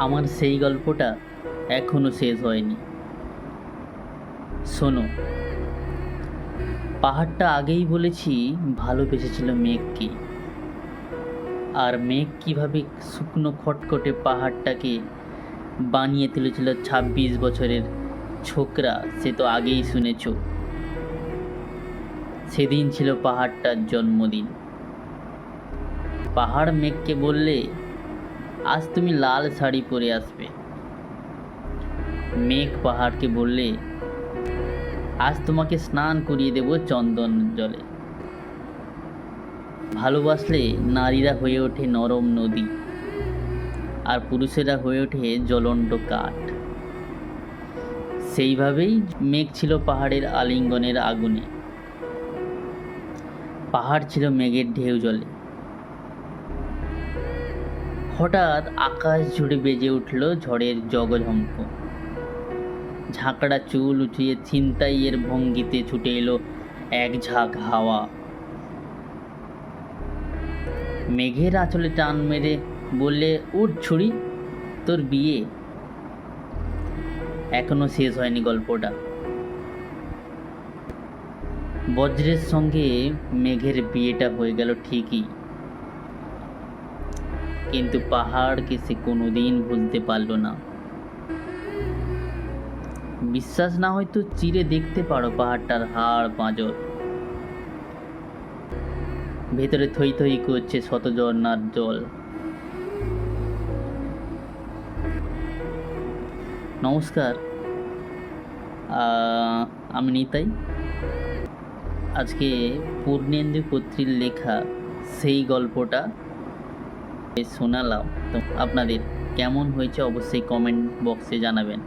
আমার সেই গল্পটা এখনো শেষ হয়নি। শোনো, পাহাড়টা আগেই বলেছি ভালোবেসেছিল মেঘকে, আর মেঘ কিভাবে শুকনো খটখটে পাহাড়টাকে বানিয়ে তুলেছিল ২৬ বছরের ছোকরা, সে তো আগেই শুনেছ। সেদিন ছিল পাহাড়টার জন্মদিন। পাহাড় মেঘকে বললে, আজ তুমি লাল শাড়ি পরে আসবে। মেঘ পাহাড়কে বললে, আজ তোমাকে স্নান করিয়ে দেব চন্দন জলে। ভালোবাসলে নারীরা হয়ে ওঠে নরম নদী, আর পুরুষেরা হয়ে ওঠে জ্বলন্ত কাঠ। সেইভাবেই মেঘ ছিল পাহাড়ের আলিঙ্গনের আগুনে, পাহাড় ছিল মেঘের ঢেউ জলে। হঠাৎ আকাশ জুড়ে বেজে উঠল ঝড়ের জগঝম্প। ঝাঁকড়া চুল উঠিয়ে ছিনতাইয়ের ভঙ্গিতে ছুটে এলো এক ঝাঁক হাওয়া। মেঘের আঁচলে টান মেরে বললে, উঠ ছুরি, তোর বিয়ে। এখনো শেষ হয়নি গল্পটা। বজ্রের সঙ্গে মেঘের বিয়েটা হয়ে গেল ঠিকই, কিন্তু পাহাড়কে সে কোনোদিন ভুলতে পারল না। বিশ্বাস না হয়তো চিরে দেখতে পারো পাহাড়টার হাড় পাঁজর। ভেতরে থই থই করছে শত ঝর্ণার জল। নমস্কার, আমি নিতাই। আজকে পূর্ণেন্দু কর্তৃর লেখা সেই গল্পটা শোনালাম। তো আপনাদের কেমন হয়েছে অবশ্যই কমেন্ট বক্সে জানাবেন।